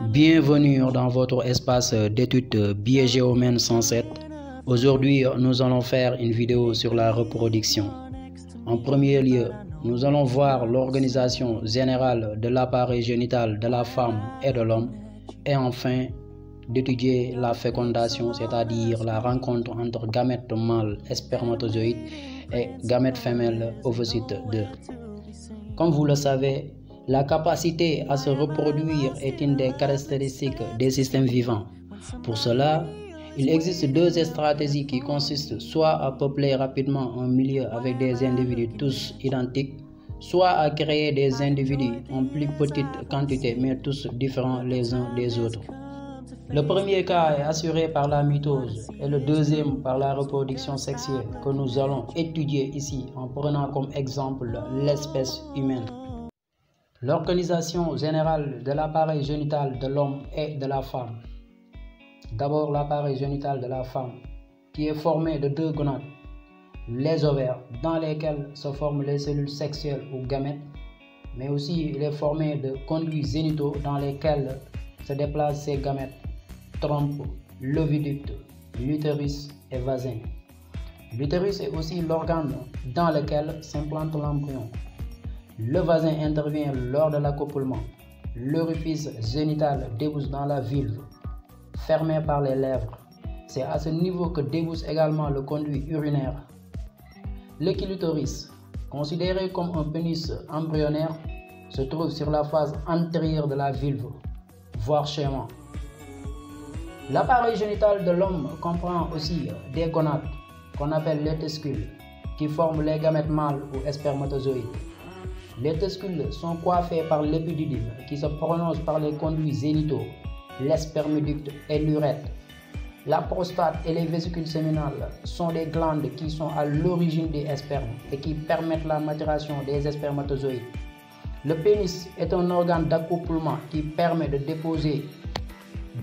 Bienvenue dans votre espace d'études Biogéomène 107. Aujourd'hui, nous allons faire une vidéo sur la reproduction. En premier lieu, nous allons voir l'organisation générale de l'appareil génital de la femme et de l'homme. Et enfin, d'étudier la fécondation, c'est-à-dire la rencontre entre gamètes mâles et spermatozoïdes et gamètes femelles ovocytes 2. Comme vous le savez, la capacité à se reproduire est une des caractéristiques des systèmes vivants. Pour cela, il existe deux stratégies qui consistent soit à peupler rapidement un milieu avec des individus tous identiques, soit à créer des individus en plus petite quantité mais tous différents les uns des autres. Le premier cas est assuré par la mitose et le deuxième par la reproduction sexuelle que nous allons étudier ici en prenant comme exemple l'espèce humaine. L'organisation générale de l'appareil génital de l'homme et de la femme. D'abord l'appareil génital de la femme qui est formé de deux gonades, les ovaires dans lesquels se forment les cellules sexuelles ou gamètes, mais aussi il est formé de conduits génitaux dans lesquels se déplacent ces gamètes, trompe, l'oviducte, l'utérus et vagin. L'utérus est aussi l'organe dans lequel s'implante l'embryon. Le vagin intervient lors de l'accouplement. L'orifice génital débouche dans la vulve, fermé par les lèvres. C'est à ce niveau que débouche également le conduit urinaire. Le clitoris, considéré comme un pénis embryonnaire, se trouve sur la face antérieure de la vulve, voire schéma. L'appareil génital de l'homme comprend aussi des gonades, qu'on appelle les tescules, qui forment les gamètes mâles ou spermatozoïdes. Les tescules sont coiffés par l'épididyme qui se prononce par les conduits génitaux, les spermioductes et l'urètre. La prostate et les vésicules séminales sont des glandes qui sont à l'origine des spermes et qui permettent la maturation des spermatozoïdes. Le pénis est un organe d'accouplement qui permet de déposer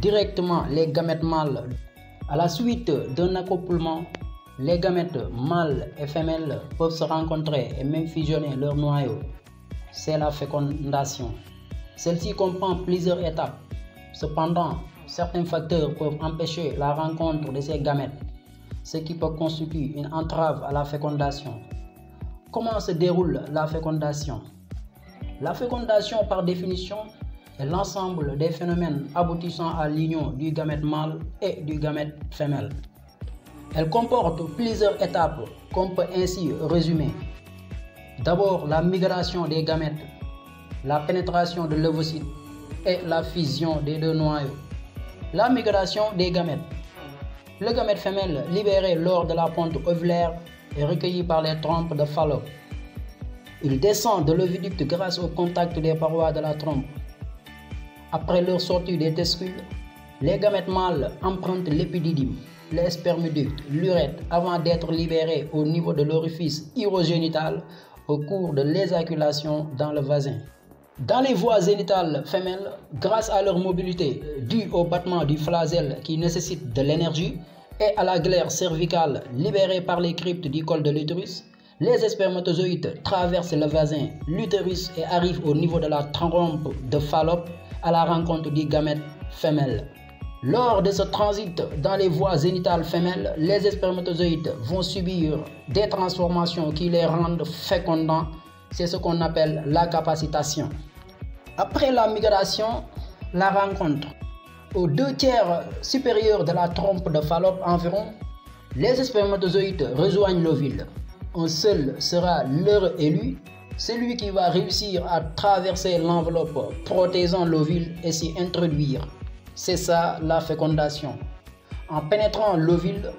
directement les gamètes mâles. À la suite d'un accouplement, les gamètes mâles et femelles peuvent se rencontrer et même fusionner leur noyau. C'est la fécondation. Celle-ci comprend plusieurs étapes. Cependant, certains facteurs peuvent empêcher la rencontre de ces gamètes, ce qui peut constituer une entrave à la fécondation. Comment se déroule la fécondation? La fécondation, par définition, est l'ensemble des phénomènes aboutissant à l'union du gamète mâle et du gamète femelle. Elle comporte plusieurs étapes qu'on peut ainsi résumer. D'abord, la migration des gamètes, la pénétration de l'ovocyte et la fusion des deux noyaux. La migration des gamètes. Le gamète femelle libéré lors de la ponte ovulaire est recueilli par les trompes de Fallope. Il descend de l'oviducte grâce au contact des parois de la trompe. Après leur sortie des tescules, les gamètes mâles empruntent l'épididyme, les spermioductes, l'urètre avant d'être libérés au niveau de l'orifice urogénital au cours de l'éjaculation dans le vagin. Dans les voies génitales femelles, grâce à leur mobilité due au battement du flagelle qui nécessite de l'énergie et à la glaire cervicale libérée par les cryptes du col de l'utérus, les spermatozoïdes traversent le vagin, l'utérus et arrivent au niveau de la trompe de Fallope à la rencontre du gamète femelle. Lors de ce transit dans les voies génitales femelles, les spermatozoïdes vont subir des transformations qui les rendent fécondants. C'est ce qu'on appelle la capacitation. Après la migration, la rencontre. Aux 2/3 supérieurs de la trompe de Fallope environ, les spermatozoïdes rejoignent l'ovule. Un seul sera leur élu, celui qui va réussir à traverser l'enveloppe protégeant l'ovule et s'y introduire. C'est ça la fécondation. En pénétrant l'ovule,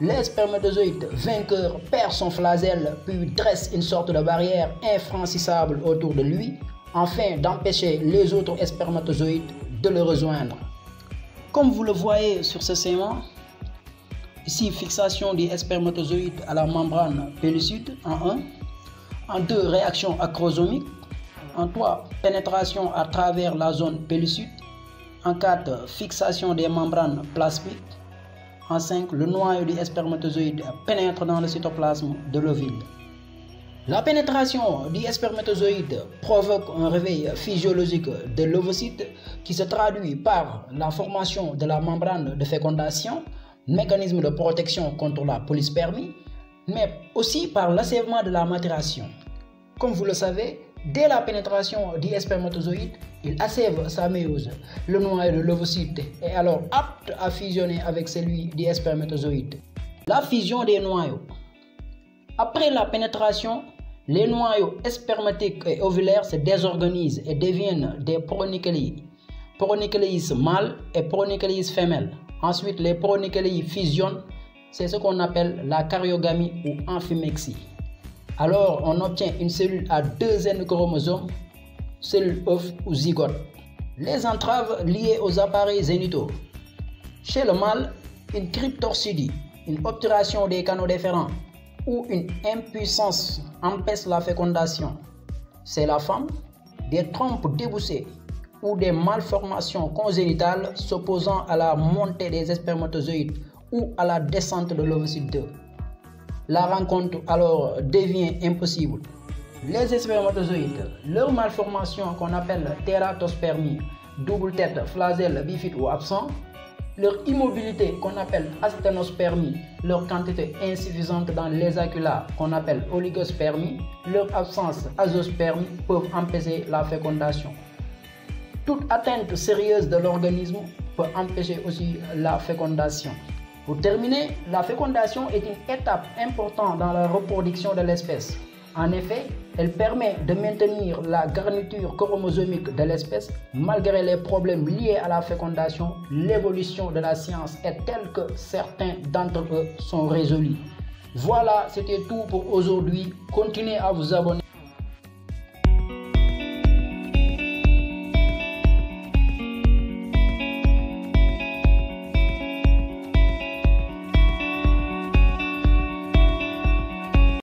le spermatozoïde vainqueur perd son flagelle puis dresse une sorte de barrière infranchissable autour de lui afin d'empêcher les autres spermatozoïdes de le rejoindre. Comme vous le voyez sur ce schéma, ici fixation des spermatozoïdes à la membrane pellucide en 1, en 2 réaction acrosomique, en 3 pénétration à travers la zone pellucide, en 4 fixation des membranes plasmiques, en 5 le noyau du spermatozoïde pénètre dans le cytoplasme de l'ovule. La pénétration du spermatozoïde provoque un réveil physiologique de l'ovocyte qui se traduit par la formation de la membrane de fécondation, mécanisme de protection contre la polyspermie, mais aussi par l'achèvement de la maturation. Comme vous le savez, dès la pénétration du spermatozoïde, il achève sa méiose. Le noyau de l'ovocyte est alors apte à fusionner avec celui du spermatozoïde. La fusion des noyaux. Après la pénétration, les noyaux spermatiques et ovulaires se désorganisent et deviennent des pronucléi. Pronucléis mâles et pronucléis femelles. Ensuite, les pronucléi fusionnent. C'est ce qu'on appelle la karyogamie ou amphimexie. Alors, on obtient une cellule à 2 N chromosomes, cellule œuf ou zygote. Les entraves liées aux appareils génitaux. Chez le mâle, une cryptorchidie, une obturation des canaux déférents ou une impuissance empêche la fécondation. Chez la femme, des trompes débouchées ou des malformations congénitales s'opposant à la montée des spermatozoïdes ou à la descente de l'ovocyte 2. La rencontre alors devient impossible. Les spermatozoïdes, leur malformation qu'on appelle tératospermie, double tête, flagelle, bifide ou absent, leur immobilité qu'on appelle asténospermie, leur quantité insuffisante dans l'éjaculat qu'on appelle oligospermie, leur absence azoospermie peuvent empêcher la fécondation. Toute atteinte sérieuse de l'organisme peut empêcher aussi la fécondation. Pour terminer, la fécondation est une étape importante dans la reproduction de l'espèce. En effet, elle permet de maintenir la garniture chromosomique de l'espèce malgré les problèmes liés à la fécondation. L'évolution de la science est telle que certains d'entre eux sont résolus. Voilà, c'était tout pour aujourd'hui. Continuez à vous abonner.